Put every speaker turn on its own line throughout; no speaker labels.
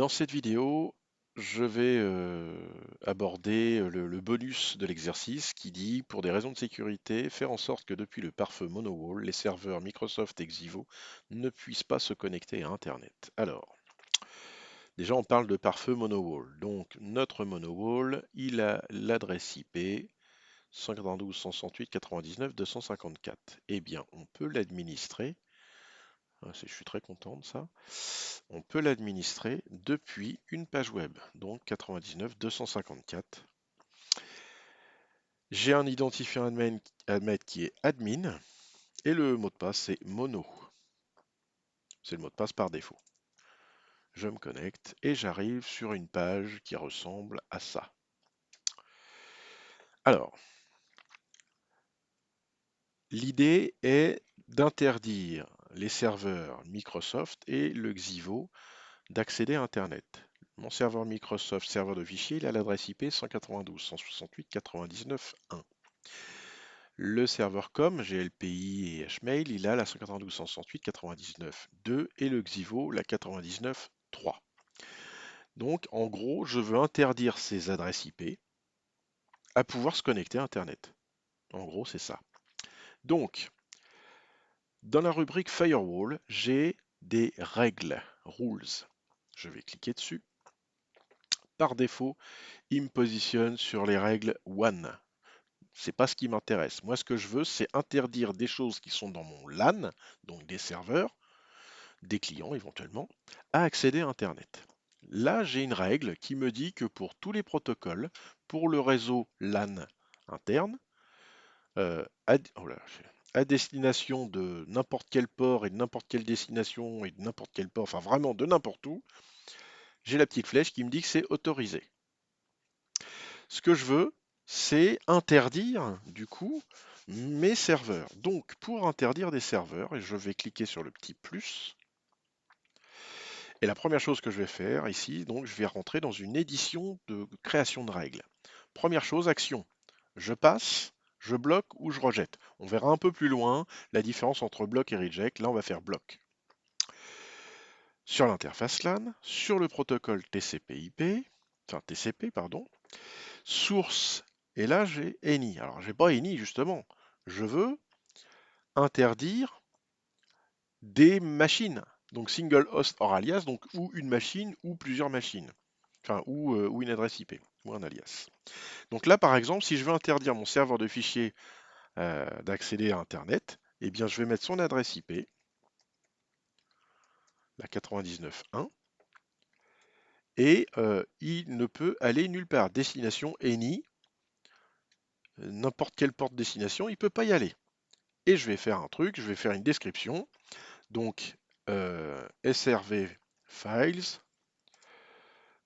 Dans cette vidéo, je vais aborder le bonus de l'exercice qui dit, pour des raisons de sécurité, faire en sorte que depuis le pare-feu MonoWall, les serveurs Microsoft et Xivo ne puissent pas se connecter à Internet. Alors, déjà on parle de pare-feu MonoWall. Donc notre MonoWall, il a l'adresse IP 192.168.99.254. Eh bien, on peut l'administrer. Je suis très content de ça. On peut l'administrer depuis une page web, donc 99.254. J'ai un identifiant admin qui est admin et le mot de passe c'est mono. C'est le mot de passe par défaut. Je me connecte et j'arrive sur une page qui ressemble à ça. Alors, l'idée est d'interdire les serveurs Microsoft et le Xivo d'accéder à Internet. Mon serveur Microsoft, serveur de fichiers, il a l'adresse IP 192.168.99.1. Le serveur COM, GLPI et Hmail, il a la 192.168.99.2 et le Xivo, la 99.3. Donc, en gros, je veux interdire ces adresses IP à pouvoir se connecter à Internet. En gros, c'est ça. Donc, dans la rubrique Firewall, j'ai des règles, rules. Je vais cliquer dessus. Par défaut, il me positionne sur les règles One. C'est pas ce qui m'intéresse. Moi, ce que je veux, c'est interdire des choses qui sont dans mon LAN, donc des serveurs, des clients éventuellement, à accéder à Internet. Là, j'ai une règle qui me dit que pour tous les protocoles, pour le réseau LAN interne, oh là, à destination de n'importe quel port et de n'importe quelle destination et de n'importe quel port, enfin vraiment de n'importe où, j'ai la petite flèche qui me dit que c'est autorisé. Ce que je veux, c'est interdire, du coup, mes serveurs. Donc, pour interdire des serveurs, et je vais cliquer sur le petit plus, et la première chose que je vais faire ici, donc, je vais rentrer dans une édition de création de règles. Première chose, action. Je passe, je bloque ou je rejette. On verra un peu plus loin la différence entre bloc et reject. Là, on va faire bloc. Sur l'interface LAN, sur le protocole TCP/IP, enfin TCP, pardon, source, et là j'ai any. Alors j'ai pas any justement. Je veux interdire des machines. Donc single host or alias, donc ou une machine ou plusieurs machines. Enfin, ou une adresse IP, ou un alias. Donc là par exemple, si je veux interdire mon serveur de fichiers d'accéder à Internet, eh bien je vais mettre son adresse IP, la 99.1, et il ne peut aller nulle part. Destination any, n'importe quelle porte destination, il ne peut pas y aller. Et je vais faire un truc, je vais faire une description. Donc, SRV files,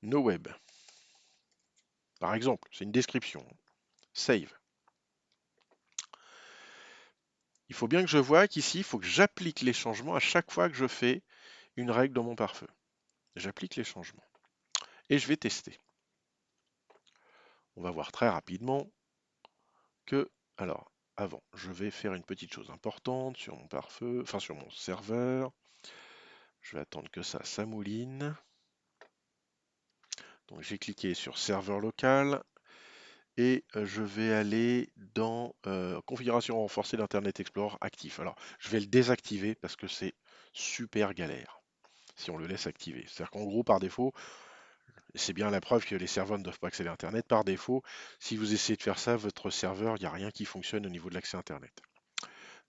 no web. Par exemple, c'est une description. Save. Il faut bien que je voie qu'ici, il faut que j'applique les changements à chaque fois que je fais une règle dans mon pare-feu. J'applique les changements. Et je vais tester. On va voir très rapidement que, alors, avant, je vais faire une petite chose importante sur mon pare-feu, enfin sur mon serveur. Je vais attendre que ça mouline. Donc j'ai cliqué sur serveur local et je vais aller dans configuration renforcée d'Internet Explorer actif. Alors je vais le désactiver parce que c'est super galère si on le laisse activer. C'est-à-dire qu'en gros par défaut, c'est bien la preuve que les serveurs ne doivent pas accéder à Internet. Par défaut, si vous essayez de faire ça, votre serveur, il n'y a rien qui fonctionne au niveau de l'accès Internet.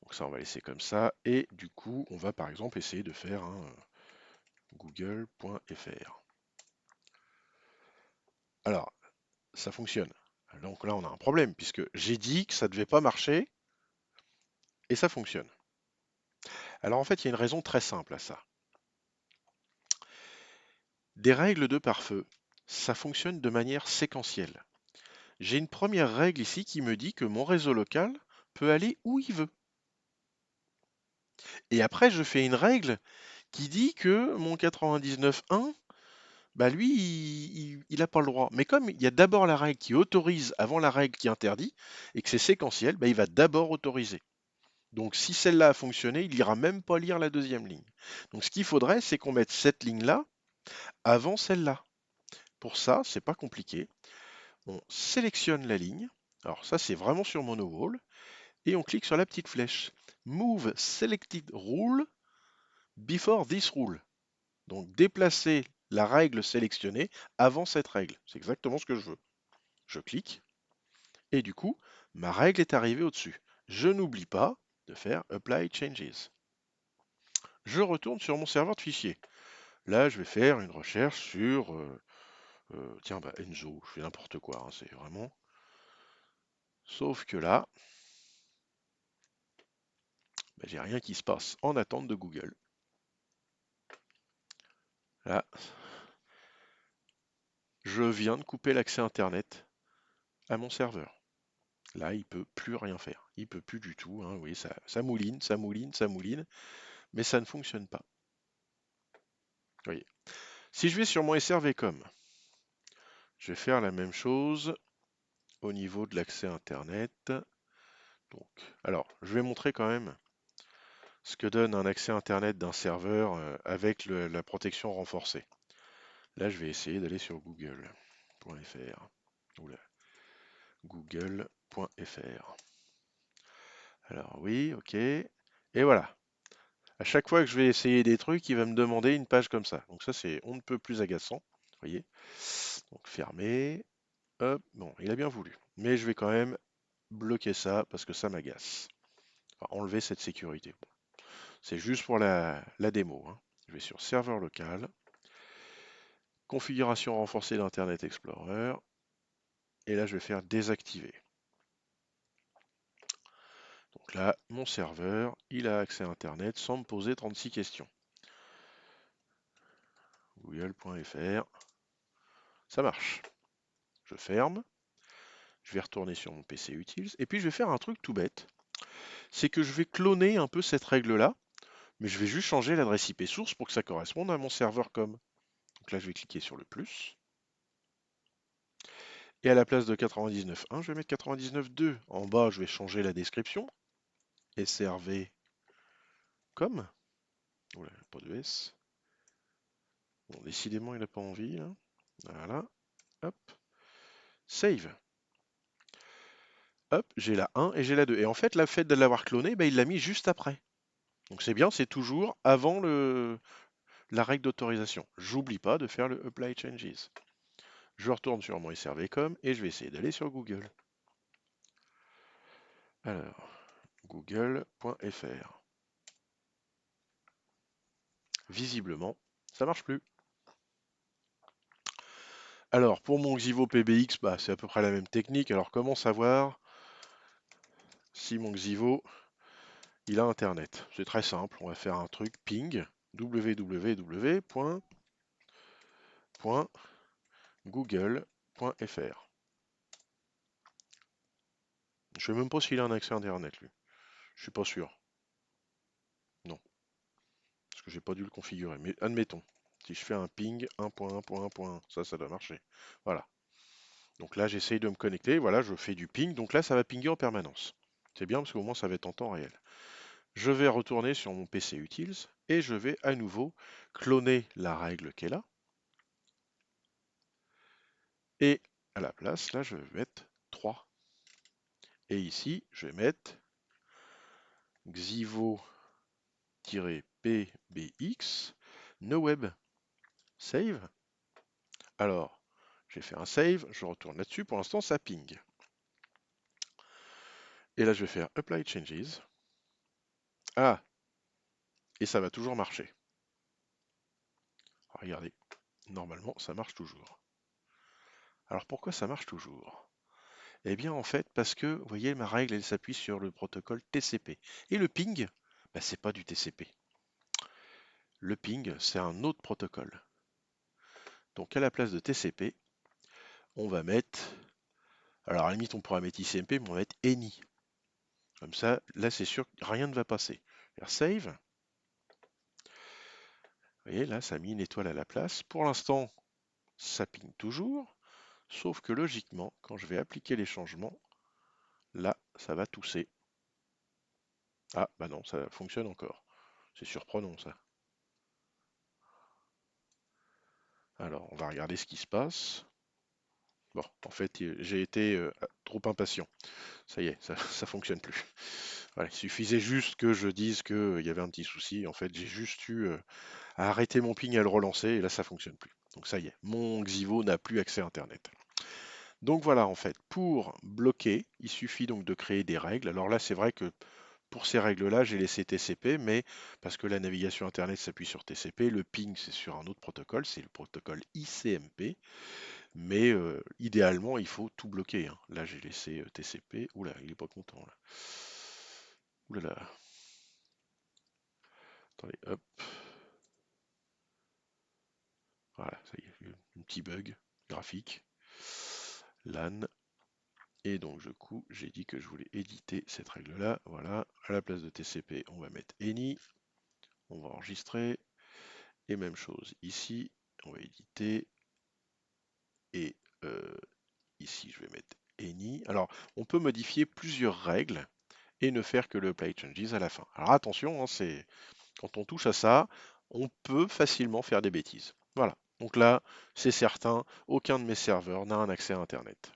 Donc ça, on va laisser comme ça. Et du coup, on va par exemple essayer de faire un google.fr. Alors, ça fonctionne. Donc là, on a un problème, puisque j'ai dit que ça ne devait pas marcher, et ça fonctionne. Alors en fait, il y a une raison très simple à ça. Des règles de pare-feu, ça fonctionne de manière séquentielle. J'ai une première règle ici qui me dit que mon réseau local peut aller où il veut. Et après, je fais une règle qui dit que mon 99.1, bah lui, il n'a pas le droit. Mais comme il y a d'abord la règle qui autorise avant la règle qui interdit, et que c'est séquentiel, bah il va d'abord autoriser. Donc si celle-là a fonctionné, il n'ira même pas lire la deuxième ligne. Donc ce qu'il faudrait, c'est qu'on mette cette ligne-là avant celle-là. Pour ça, c'est pas compliqué. On sélectionne la ligne. Alors ça, c'est vraiment sur MonoWall. Et on clique sur la petite flèche. Move selected rule before this rule. Donc déplacer la règle sélectionnée avant cette règle. C'est exactement ce que je veux. Je clique et du coup, ma règle est arrivée au-dessus. Je n'oublie pas de faire Apply Changes. Je retourne sur mon serveur de fichiers. Là, je vais faire une recherche sur tiens, bah, Enzo, je fais n'importe quoi, hein, c'est vraiment. Sauf que là, bah, j'ai rien qui se passe en attente de Google. Là, je viens de couper l'accès Internet à mon serveur. Là, il peut plus rien faire. Il peut plus du tout, hein. Oui, ça mouline, ça mouline, ça mouline, mais ça ne fonctionne pas. Vous voyez. Si je vais sur mon SRVcom, je vais faire la même chose au niveau de l'accès Internet. Donc, alors, je vais montrer quand même ce que donne un accès Internet d'un serveur avec la protection renforcée. Là, je vais essayer d'aller sur google.fr. Oula, google.fr. Alors oui, ok. Et voilà. À chaque fois que je vais essayer des trucs, il va me demander une page comme ça. Donc ça, c'est on ne peut plus agaçant. Vous voyez. Donc fermer. Hop. Bon, il a bien voulu. Mais je vais quand même bloquer ça parce que ça m'agace. Enfin, enlever cette sécurité. Bon, c'est juste pour la démo, hein. Je vais sur serveur local. Configuration renforcée d'Internet Explorer. Et là, je vais faire désactiver. Donc là, mon serveur, il a accès à Internet sans me poser 36 questions. Google.fr. Ça marche. Je ferme. Je vais retourner sur mon PC Utils. Et puis, je vais faire un truc tout bête. C'est que je vais cloner un peu cette règle-là. Mais je vais juste changer l'adresse IP source pour que ça corresponde à mon serveur com. Donc là, je vais cliquer sur le plus. Et à la place de 99.1, je vais mettre 99.2. En bas, je vais changer la description. SRV com. Oula, pas de S. Bon, décidément, il n'a pas envie, là. Voilà. Hop. Save. Hop, j'ai la 1 et j'ai la 2. Et en fait, le fait de l'avoir cloné, bah, il l'a mis juste après. Donc c'est bien, c'est toujours avant la règle d'autorisation. J'oublie pas de faire le Apply Changes. Je retourne sur mon SRVcom et je vais essayer d'aller sur Google. Alors, google.fr. Visiblement, ça marche plus. Alors, pour mon Xivo PBX, bah, c'est à peu près la même technique. Alors, comment savoir si mon Xivo, il a Internet? C'est très simple, on va faire un truc ping www.google.fr. Je sais même pas s'il a un accès à Internet, lui. Je suis pas sûr. Non, parce que j'ai pas dû le configurer. Mais admettons, si je fais un ping 1.1.1.1, ça doit marcher. Voilà. Donc là, j'essaye de me connecter. Voilà, je fais du ping. Donc là, ça va pinguer en permanence. C'est bien parce qu'au moins, ça va être en temps réel. Je vais retourner sur mon PC Utils et je vais à nouveau cloner la règle qui est là. Et à la place, là, je vais mettre 3. Et ici, je vais mettre Xivo-pbx noweb. Save. Alors, j'ai fait un save, je retourne là-dessus. Pour l'instant, ça ping. Et là, je vais faire Apply Changes. Ah, et ça va toujours marcher. Regardez, normalement, ça marche toujours. Alors pourquoi ça marche toujours? Eh bien, en fait, parce que, vous voyez, ma règle, elle s'appuie sur le protocole TCP. Et le ping, bah, c'est pas du TCP. Le ping, c'est un autre protocole. Donc, à la place de TCP, on va mettre, alors à la limite, on pourra mettre ICMP, mais on va mettre ANY. Comme ça, là, c'est sûr que rien ne va passer. Faire save. Vous voyez, là, ça a mis une étoile à la place. Pour l'instant, ça ping toujours. Sauf que logiquement, quand je vais appliquer les changements, là, ça va tousser. Ah, bah non, ça fonctionne encore. C'est surprenant, ça. Alors, on va regarder ce qui se passe. Bon, en fait, j'ai été trop impatient. Ça y est, ça fonctionne plus. Voilà, il suffisait juste que je dise qu'il y avait un petit souci. En fait, j'ai juste eu à arrêter mon ping et à le relancer, et là, ça fonctionne plus. Donc ça y est, mon Xivo n'a plus accès à Internet. Donc voilà, en fait, pour bloquer, il suffit donc de créer des règles. Alors là, c'est vrai que pour ces règles-là, j'ai laissé TCP, mais parce que la navigation Internet s'appuie sur TCP, le ping, c'est sur un autre protocole, c'est le protocole ICMP. Mais idéalement, il faut tout bloquer, hein. Là, j'ai laissé TCP. Oula, il est pas content là. Oula là. Attendez, hop. Voilà, ça y est, un petit bug graphique. LAN. Et donc, du coup, j'ai dit que je voulais éditer cette règle-là. Voilà, à la place de TCP, on va mettre any. On va enregistrer. Et même chose ici, on va éditer. Et ici, je vais mettre any. Alors, on peut modifier plusieurs règles et ne faire que le apply changes à la fin. Alors attention, hein, quand on touche à ça, on peut facilement faire des bêtises. Voilà. Donc là, c'est certain, aucun de mes serveurs n'a un accès à Internet.